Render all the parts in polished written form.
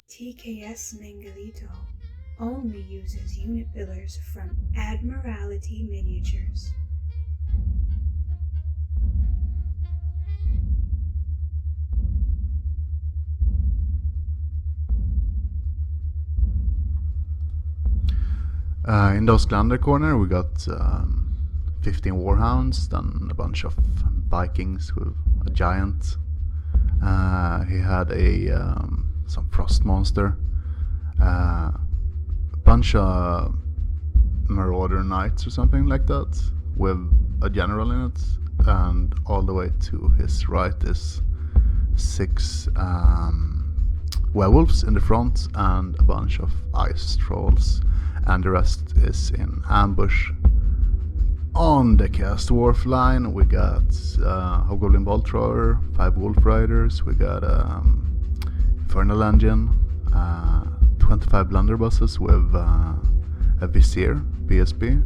TKS Mangalito only uses unit pillars from Admiralty Miniatures. In the Åsklanders corner we got 15 warhounds, then a bunch of Vikings with a giant. He had some frost monster, bunch of marauder knights or something like that with a general in it, and all the way to his right is 6 werewolves in the front and a bunch of ice trolls, and the rest is in ambush. On the cast dwarf line we got Hobgoblin Bolt Thrower, 5 wolf riders, we got Infernal Engine, 25 blunderbusses with a vizier, BSB.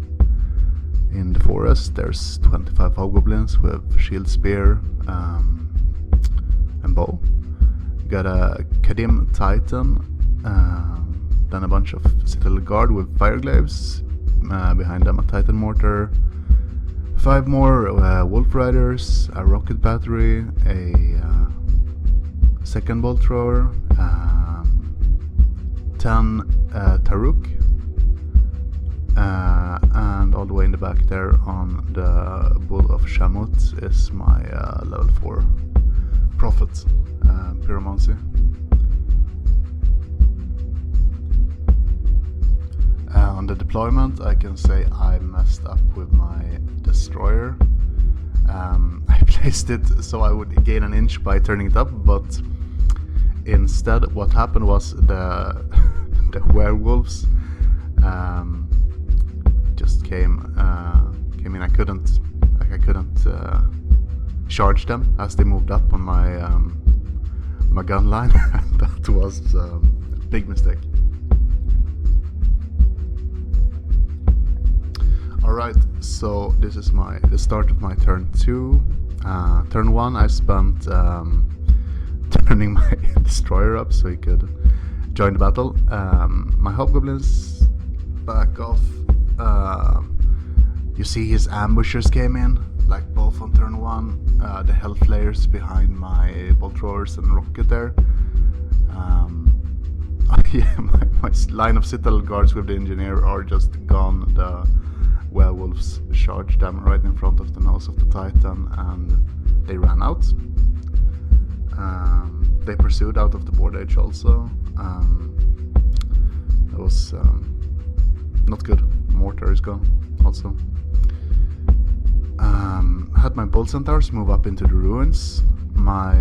In the forest there's 25 hobgoblins with shield, spear, and bow. Got a Kadim Titan, then a bunch of Citadel Guard with fireglaves, behind them a Titan Mortar, 5 more wolf riders, a rocket battery, a second bolt thrower, 10 Taruk, and all the way in the back there on the Bull of Shamut is my level 4 Prophet, Pyromancy. On the deployment I can say I messed up with my destroyer. I placed it so I would gain an inch by turning it up, but instead what happened was the werewolves just came in. I couldn't charge them as they moved up on my gun line. That was a big mistake. Alright, so this is the start of my turn 2. Turn 1 I spent turning my destroyer up so he could join the battle. My hobgoblins back off. You see his ambushers came in, like both on turn 1. The health layers behind my bolt throwers and rocket there. Yeah, my line of Citadel Guards with the engineer are just gone. The werewolves charged them right in front of the nose of the Titan and they ran out. They pursued out of the board edge also. That was not good. Mortar is gone also. Had my bolt centaurs move up into the ruins. My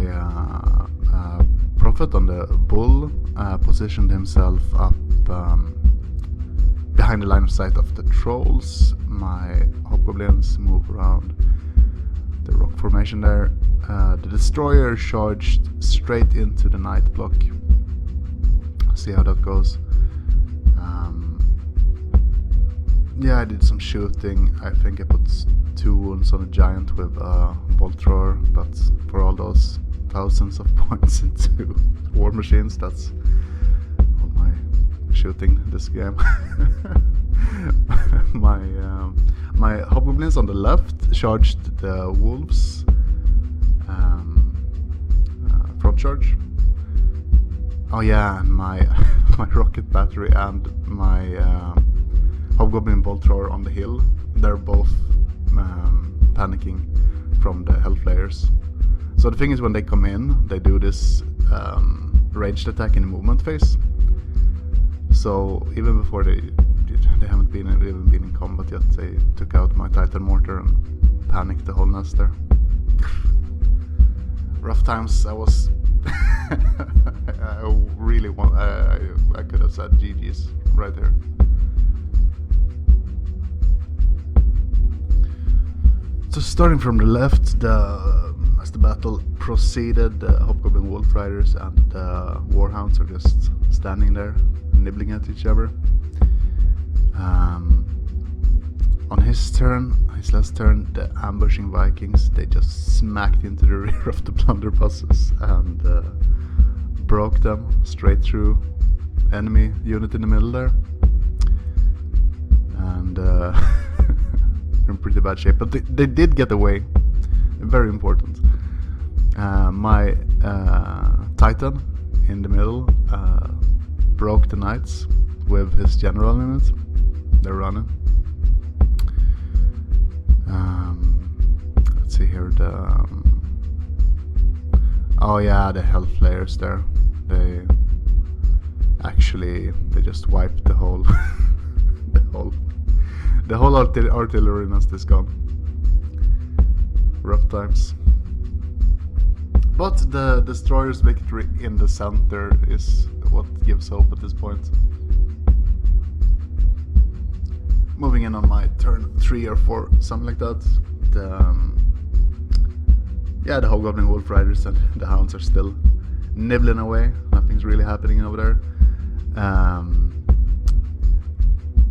prophet on the bull positioned himself up behind the line of sight of the trolls. My hobgoblins move around the rock formation there. The destroyer charged straight into the night block. See how that goes. Yeah, I did some shooting. I think I put 2 wounds on a giant with a bolt thrower, but for all those thousands of points into war machines, that's all my shooting this game. My hobgoblins on the left charged the wolves, front charge. Oh yeah, and my rocket battery and my hobgoblin bolt thrower on the hill, they're both panicking from the health layers. So the thing is, when they come in, they do this ranged attack in the movement phase. So even before they haven't even been in combat yet, they took out my Titan Mortar and panicked the whole nest there. Rough times. I was I really want. I could have said GG's right there. So starting from the left, as the battle proceeded, the Hobgoblin Wolf Riders and the Warhounds are just standing there, nibbling at each other. On his last turn, the ambushing Vikings, they just smacked into the rear of the blunderbusses and broke them straight through enemy unit in the middle there. And in pretty bad shape, but they did get away. Very important. My Titan in the middle broke the knights with his general unit. They're running. Let's see here, oh yeah, the health layers there. They just wiped the whole the whole artillery nest is gone. Rough times. But the destroyer's victory in the center is what gives hope at this point. Moving in on my turn 3 or 4, something like that. The Hobgoblin Wolf Riders and the Hounds are still nibbling away. Nothing's really happening over there.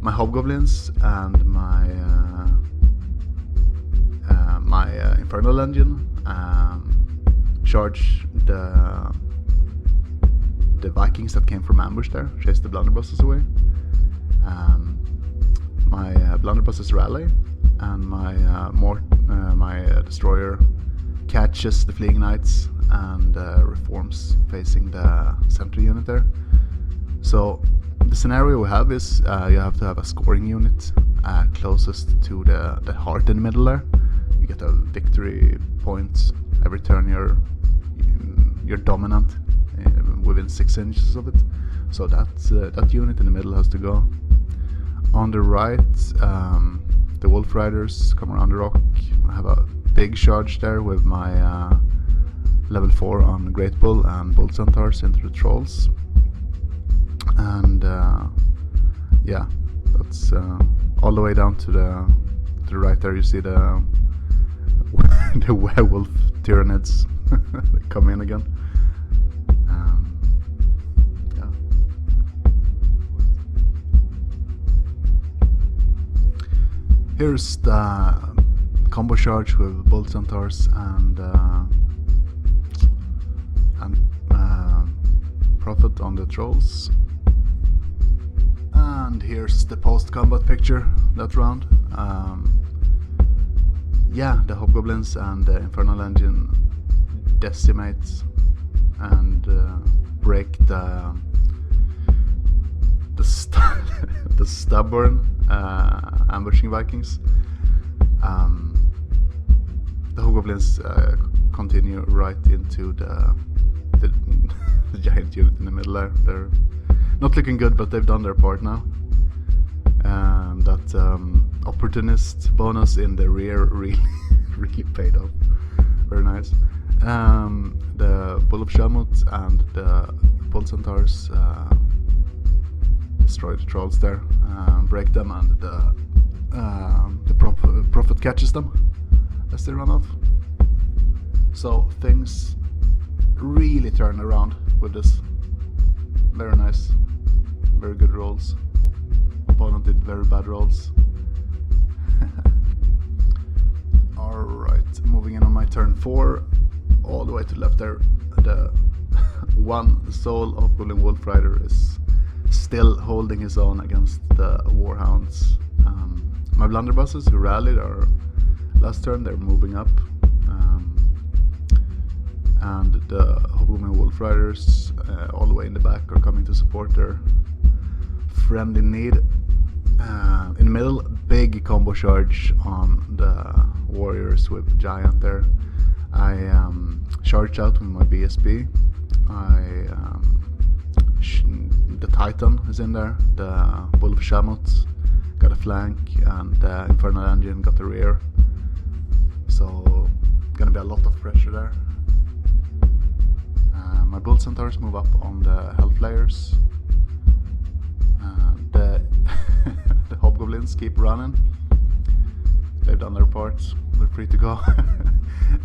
My Hobgoblins and my Infernal Engine charge the Vikings that came from ambush there, chase the blunderbusses away. My blunderbusses rally, and my destroyer catches the fleeing knights and reforms facing the center unit there. So the scenario we have is you have to have a scoring unit closest to the heart in the middle there. You get a victory point every turn you're dominant within 6 inches of it. So that unit in the middle has to go. On the right, the Wolf Riders come around the rock. I have a big charge there with my level 4 on Great Bull and Bolt Centaurs into the Trolls. And that's all the way down to the right there. You see the the werewolf Tyranids come in again. Here's the combo charge with Bolt Centaurs and Prophet on the Trolls. And here's the post-combat picture that round. The Hobgoblins and the Infernal Engine decimate and break the stubborn ambushing Vikings. The Hobgoblins continue right into the giant unit in the middle there. They're not looking good, but they've done their part now. That opportunist bonus in the rear really paid off. Very nice. The Bull of Shamut and the Bolt Centaurs destroy the Trolls there, break them, and the Prophet catches them as they run off. So things really turn around with this. Very nice, very good rolls. Opponent did very bad rolls. Alright, moving in on my turn 4, all the way to the left there. The one soul of Bulling Wolf Rider is still holding his own against the Warhounds. My blunderbusses who rallied our last turn, they're moving up. And the Hobgoblin Wolf Riders all the way in the back are coming to support their friend in need. In the middle, big combo charge on the warriors with Giant there. I charged out with my BSB. The Titan is in there, the Bull of Shamut got a flank, and the Infernal Engine got the rear. So gonna be a lot of pressure there. My Bull Centaurs move up on the health layers. The Hobgoblins keep running. They've done their part. They're free to go.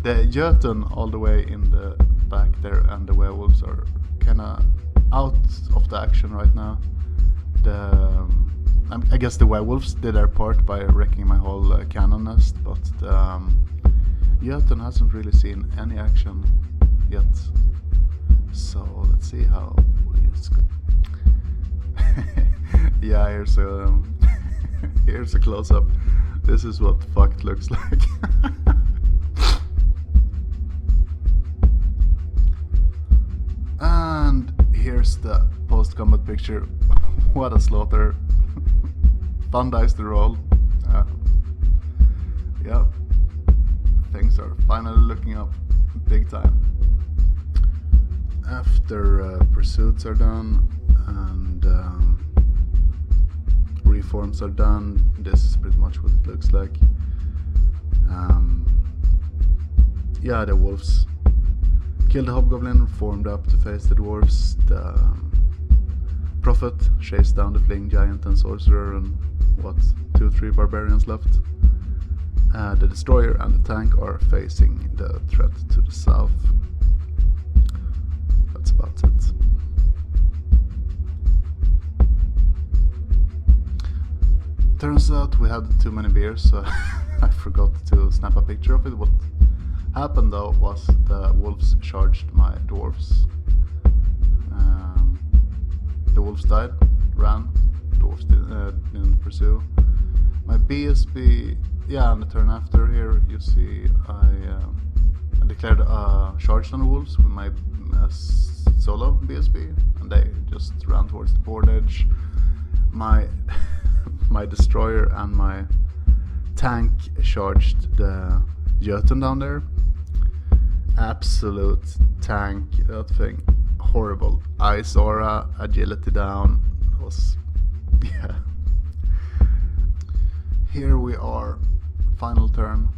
The Jotun all the way in the back there, and the werewolves are kinda out of the action right now. I guess the werewolves did their part by wrecking my whole cannon nest, but Jotun hasn't really seen any action yet. So let's see how it's yeah, here's a here's a close-up. This is what fucked looks like. And here's the post-combat picture. What a slaughter. Fun dice to roll. Yeah, things are finally looking up big time. After pursuits are done and reforms are done, this is pretty much what it looks like. Yeah, the wolves killed the hobgoblin, formed up to face the dwarves. The prophet chased down the fleeing giant and sorcerer, and what, 2-3 barbarians left. The destroyer and the tank are facing the threat to the south. That's about it. Turns out we had too many beers, so I forgot to snap a picture of it. What happened though was the wolves charged my dwarves. The wolves died, ran, dwarves didn't pursue. My BSB, yeah, on the turn after here you see I declared a charge on the wolves with my solo BSB, and they just ran towards the board edge. My my destroyer and my tank charged the Jotun down there. Absolute tank, that thing. Horrible. Ice aura, agility down. It was, yeah. Here we are, final turn.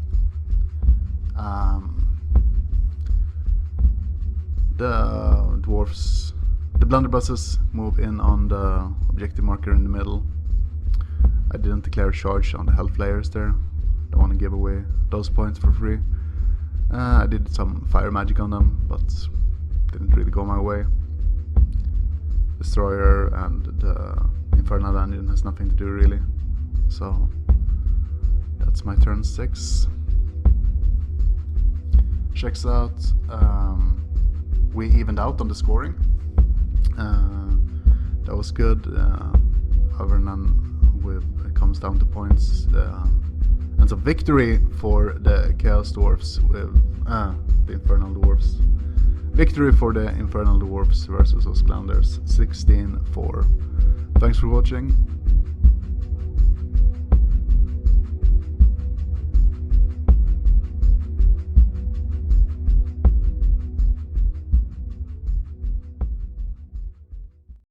The dwarfs, the blunderbusses move in on the objective marker in the middle. I didn't declare charge on the health layers there. Don't want to give away those points for free. I did some fire magic on them, but didn't really go my way. Destroyer and the Infernal engine has nothing to do really. So that's my turn 6. Checks out. We evened out on the scoring. That was good. Other than it comes down to points. And so victory for the Chaos Dwarves with the Infernal Dwarves. Victory for the Infernal Dwarves versus Åsklanders, 16-4. Thanks for watching.